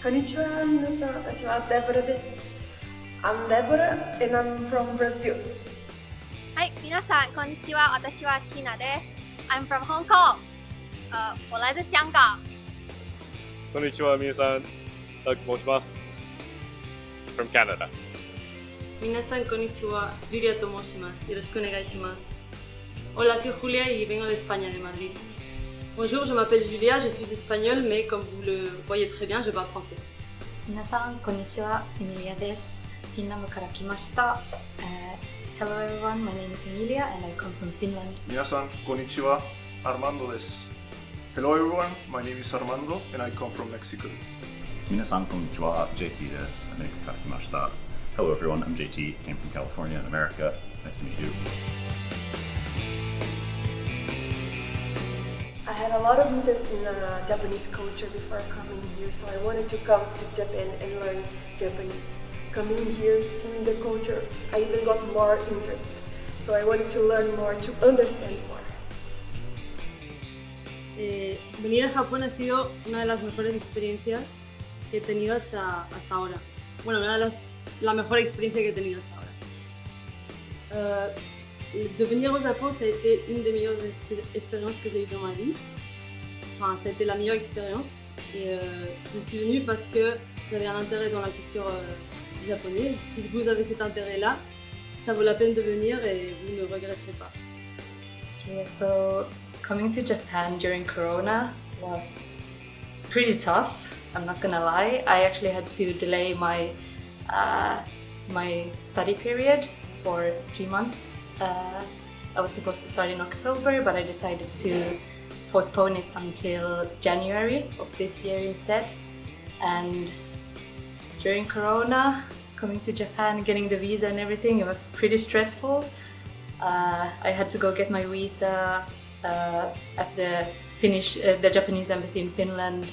こんにちは、皆さん。私はデボラです。I'm Deborah and I'm from Brazil. はい、皆さんこんにちは。私は Tina です。I'm from Hong Kong. 我来自香港。こんにちは、皆さん。申します。from Canada. 皆さんこんにちは。Julia と申します。よろしくお願いします。Hola, soy Julia y vengo de España, de Madrid. Bonjour, je m'appelle Julia, je suis espagnole, mais comme vous le voyez très bien, je parle français. 皆さんこんにちは。エミリアです。フィンランドから来ました。Hello everyone, my name is Emilia and I come from Finland. 皆さんこんにちは。Armando です。Hello everyone, my name is Armando and I come from Mexico. 皆さんこんにちは。JT です。アメリカから来ました。Hello everyone, I'm JT, came from California in America. Nice to meet you. I had a lot of interest in Japanese culture before coming here, so I wanted to come to Japan and learn Japanese. Coming here, seeing the culture, I even got more interest. So I wanted to learn more, to understand more. Venir a Japón ha sido una de las mejores experiencias que he tenido hasta ahora. Bueno, la mejor experiencia que he tenido hasta ahora. De venir au Japon, ça a été une des meilleures expériences que j'ai eues dans ma vie. Enfin, ça a été la meilleure expérience. Et je suis venue parce que j'avais un intérêt dans la culture japonaise. Si vous avez cet intérêt-là, ça vaut la peine de venir et vous ne regretterez pas. Okay, so coming to Japan during Corona was pretty tough. I'm not gonna lie. I actually had to delay my study period for 3 months. I was supposed to start in October, but I decided to postpone it until January of this year instead. And during Corona, coming to Japan, getting the visa and everything, it was pretty stressful. I had to go get my visa at the Japanese embassy in Finland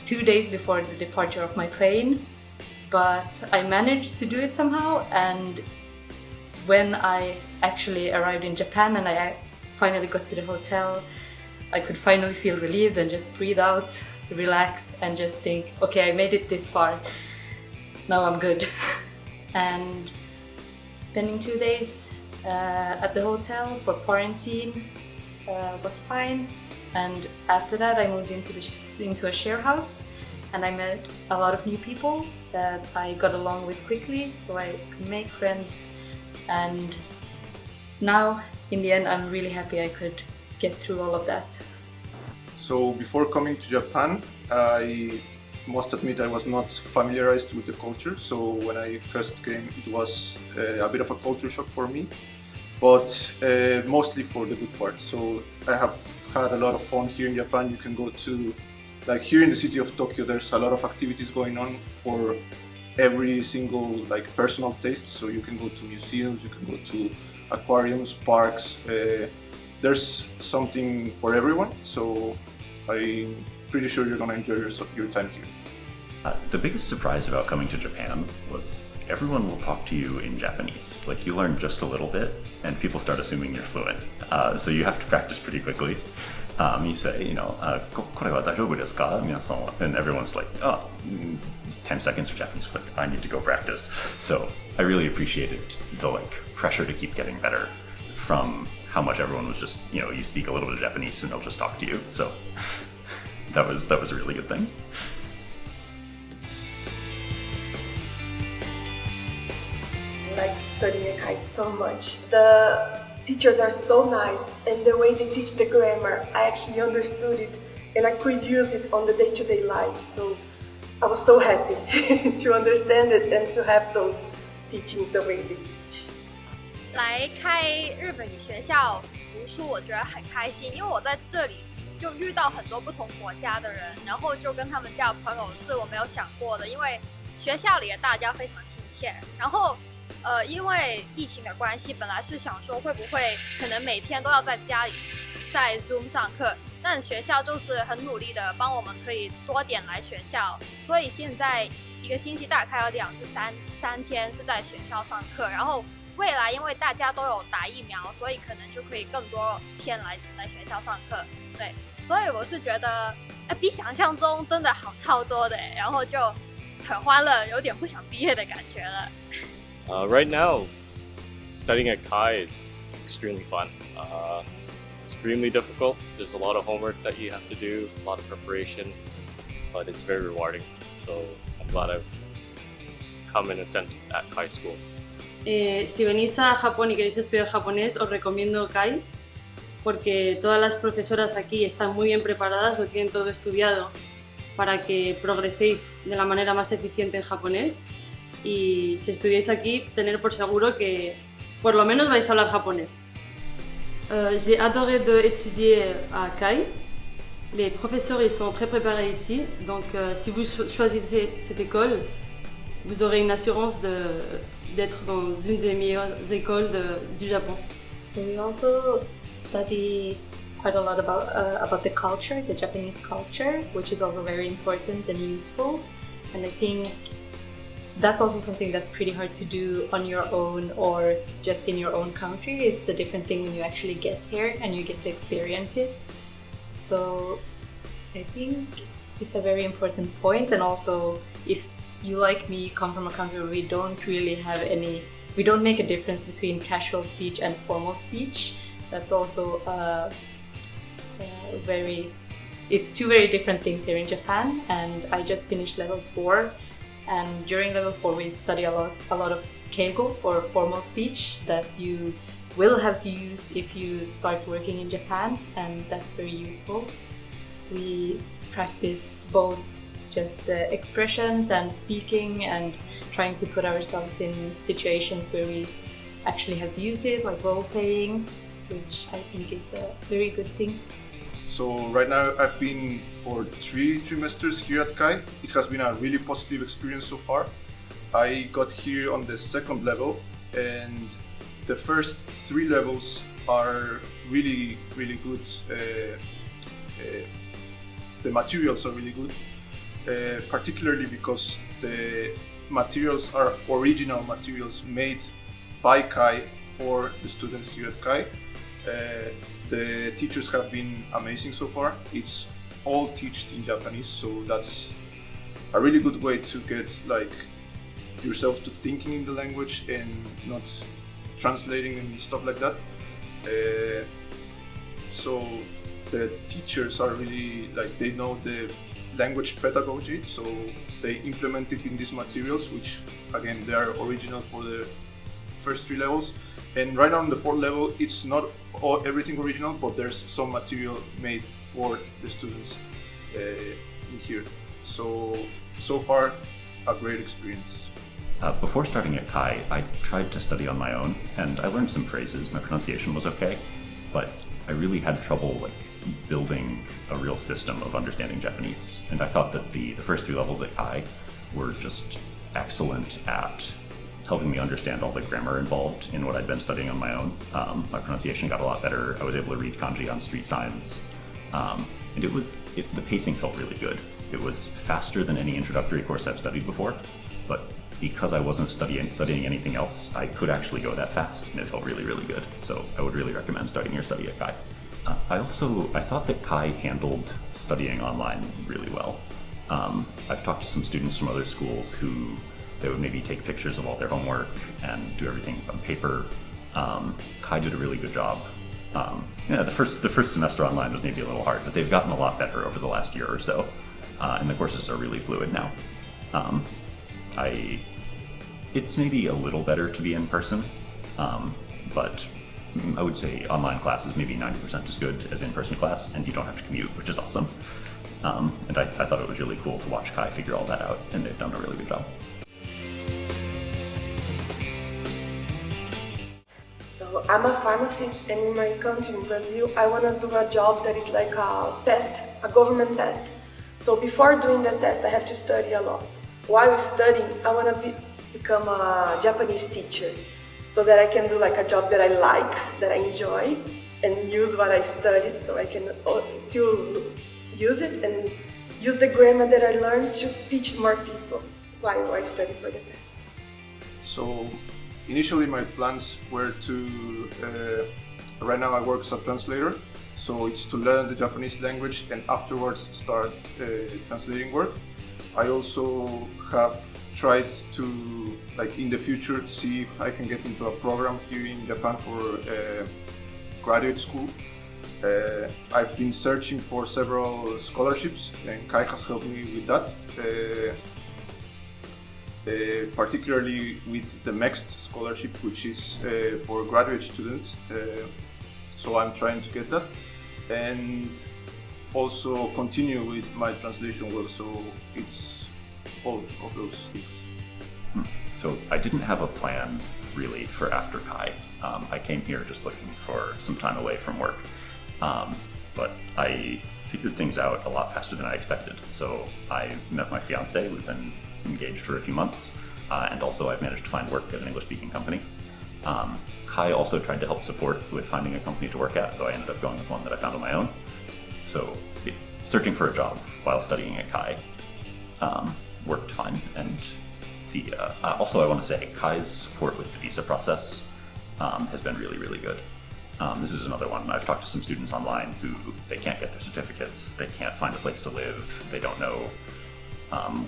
2 days before the departure of my plane. But I managed to do it somehow, and when I actually arrived in Japan and I finally got to the hotel, I could finally feel relieved and just breathe out, relax, and just think, okay, I made it this far. Now I'm good. And spending 2 days at the hotel for quarantine was fine. And after that, I moved into a share house, and I met a lot of new people that I got along with quickly, so I could make friends. And now, in the end, I'm really happy I could get through all of that. So before coming to Japan, I must admit I was not familiarized with the culture. So when I first came, it was a bit of a culture shock for me, but mostly for the good part. So I have had a lot of fun here in Japan. You can go to, like here in the city of Tokyo, there's a lot of activities going on for every single like personal taste. So you can go to museums, you can go to aquariums, parks. There's something for everyone. So I'm pretty sure you're gonna enjoy your time here. The biggest surprise about coming to Japan was everyone will talk to you in Japanese. Like you learn just a little bit and people start assuming you're fluent. So you have to practice pretty quickly. You say, これは大丈夫ですか? And everyone's like, oh, 10 seconds for Japanese, but I need to go practice. So I really appreciated the pressure to keep getting better from how much everyone was just, you speak a little bit of Japanese and they'll just talk to you. So that was a really good thing. I like studying kite so much. The teachers are so nice, and the way they teach the grammar, I actually understood it and I could use it on the day-to-day life. So I was so happy to understand it and to have those teachings the way they teach. 来开日本语学校读书，我觉得很开心，因为我在这里就遇到很多不同国家的人，然后就跟他们交朋友，是我没有想过的。因为学校里的大家非常亲切，然后因为疫情的关系，本来是想说会不会可能每天都要在家里在 Zoom 上课，但学校就是很努力的帮我们可以多点来学校，所以现在1个星期大概有2至3天是在学校上课，然后未来因为大家都有打疫苗，所以可能就可以更多天来学校上课。对，所以我是觉得，比想象中真的好超多的，然后就很欢乐，有点不想毕业的感觉了。Right now, studying at Kai is extremely fun. Extremely difficult. There's a lot of homework that you have to do, a lot of preparation, but it's very rewarding. So I'm glad I've come and attend at Kai School. Si venís a Japón y queréis estudiar japonés, os recomiendo Kai, porque todas las profesoras aquí están muy bien preparadas, lo tienen todo estudiado para que progreséis de la manera más eficiente en japonés. Y si estudiáis aquí, tener por seguro que por lo menos vais a hablar japonés. J'ai adoré d'étudier à Kai. Les professeurs ils sont très préparés ici, donc si vous choisissez cette école, vous aurez une assurance d'être dans une des meilleures écoles du Japon. So we also study quite a lot about the culture, the Japanese culture, which is also very important and useful. And I think that's also something that's pretty hard to do on your own or just in your own country. It's a different thing when you actually get here and you get to experience it. So I think it's a very important point. And also, if you, like me, come from a country where we don't make a difference between casual speech and formal speech, that's also it's two very different things here in Japan. And I just finished level 4. And during level 4 we study a lot of keigo, or formal speech, that you will have to use if you start working in Japan, and that's very useful. We practiced both just the expressions and speaking and trying to put ourselves in situations where we actually have to use it, like role playing, which I think is a very good thing. So right now I've been for 3 trimesters here at Kai. It has been a really positive experience so far. I got here on the 2nd level, and the first 3 levels are really good. The materials are really good, particularly because the materials are original materials made by Kai for the students here at Kai. The teachers have been amazing so far. It's all taught in Japanese, so that's a really good way to get yourself to thinking in the language and not translating and stuff like that. So the teachers are really they know the language pedagogy, so they implement it in these materials, which again they are original for the first 3 levels. And right now on the 4th level, it's not everything original, but there's some material made for the students in here. So far, a great experience. Before starting at Kai, I tried to study on my own, and I learned some phrases. My pronunciation was okay, but I really had trouble building a real system of understanding Japanese. And I thought that the first 3 levels at Kai were just excellent at helping me understand all the grammar involved in what I'd been studying on my own. My pronunciation got a lot better. I was able to read kanji on street signs. And the pacing felt really good. It was faster than any introductory course I've studied before, but because I wasn't studying anything else, I could actually go that fast, and it felt really good. So I would really recommend starting your study at Kai. I thought that Kai handled studying online really well. I've talked to some students from other schools who they would maybe take pictures of all their homework and do everything on paper. Kai did a really good job. The first semester online was maybe a little hard, but they've gotten a lot better over the last year or so, and the courses are really fluid now. It's maybe a little better to be in person, but I would say online class is maybe 90% as good as in-person class, and you don't have to commute, which is awesome. And I thought it was really cool to watch Kai figure all that out, and they've done a really good job. So I'm a pharmacist, and in my country, in Brazil, I want to do a job that is like a test, a government test. So before doing the test, I have to study a lot. While studying, I want to become a Japanese teacher, so that I can do like a job that I like, that I enjoy, and use what I studied, so I can still use it and use the grammar that I learned to teach more people while I study for the test. So initially my plans were to, right now I work as a translator, so it's to learn the Japanese language and afterwards start translating work. I also have tried to, like in the future, see if I can get into a program here in Japan for graduate school. I've been searching for several scholarships and Kai has helped me with that. Particularly with the MEXT scholarship, which is for graduate students. So I'm trying to get that and also continue with my translation work. So it's both of those things. So I didn't have a plan really for after Kai. I came here just looking for some time away from work. But I figured things out a lot faster than I expected. So I met my fiance, we've been engaged for a few months, and also I've managed to find work at an English-speaking company. Kai also tried to help support with finding a company to work at, though I ended up going with one that I found on my own. So searching for a job while studying at Kai worked fine. And also I want to say Kai's support with the visa process has been really, really good. This is another one. I've talked to some students online who they can't get their certificates, they can't find a place to live, they don't know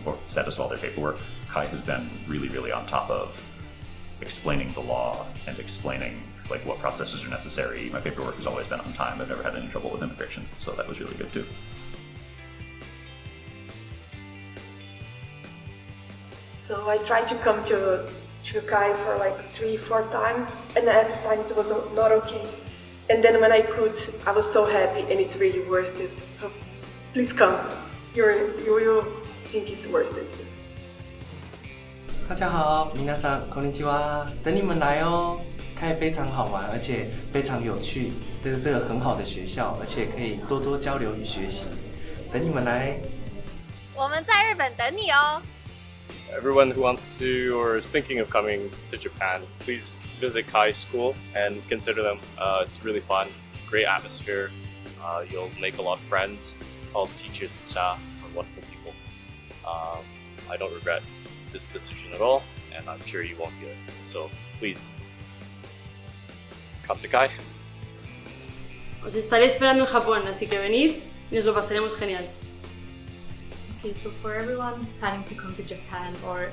what status of all their paperwork. Kai has been really, really on top of explaining the law and explaining like what processes are necessary. My paperwork has always been on time. I've never had any trouble with immigration, so that was really good too. So I tried to come to Kai for like 3-4 times, and every time it was not okay. And then when I could, I was so happy, and it's really worth it. So please come. You will think it's worth it. 大家好，皆さんこんにちは，等你们来哦。Kai非常好玩，而且非常有趣，这是个很好的学校，而且可以多多交流与学习。等你们来。我们在日本等你哦。Everyone who wants to or is thinking of coming to Japan, please visit Kai School and consider them. It's really fun, great atmosphere. You'll make a lot of friends. All the teachers and staff are wonderful people. I don't regret this decision at all, and I'm sure you won't either. So please come to Kai. Os estaré esperando en Japón, así que venid y nos lo pasaremos genial. Okay, so for everyone planning to come to Japan or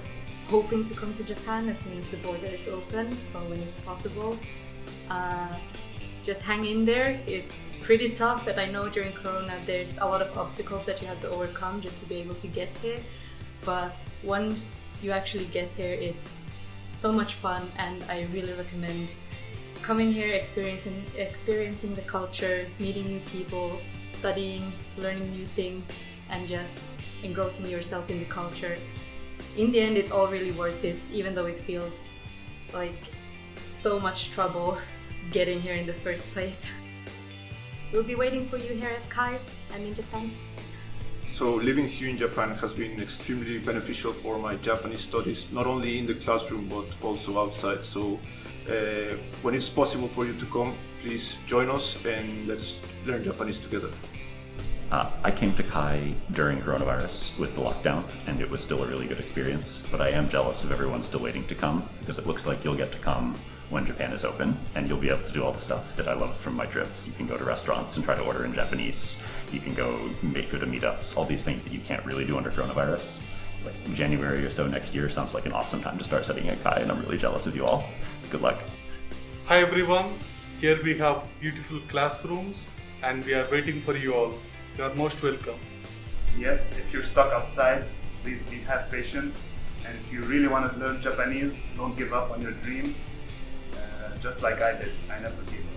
hoping to come to Japan as soon as the borders open or when it's possible, just hang in there. It's pretty tough, but I know during Corona there's a lot of obstacles that you have to overcome just to be able to get here. But once you actually get here, it's so much fun, and I really recommend coming here, experiencing the culture, meeting new people, studying, learning new things, and just engrossing yourself in the culture. In the end, it's all really worth it, even though it feels like so much trouble getting here in the first place. We'll be waiting for you here at Kai and in Japan. So living here in Japan has been extremely beneficial for my Japanese studies, not only in the classroom but also outside. So when it's possible for you to come, please join us and let's learn Japanese together. I came to Kai during coronavirus with the lockdown, and it was still a really good experience, but I am jealous of everyone still waiting to come, because it looks like you'll get to come when Japan is open, and you'll be able to do all the stuff that I love from my trips. You can go to restaurants and try to order in Japanese, you can go to meetups, all these things that you can't really do under coronavirus. Like January or so next year sounds like an awesome time to start studying at Kai, and I'm really jealous of you all. Good luck. Hi everyone, here we have beautiful classrooms and we are waiting for you all. You are most welcome. Yes, if you're stuck outside, please have patience. And if you really want to learn Japanese, don't give up on your dream. Just like I did, I never gave up.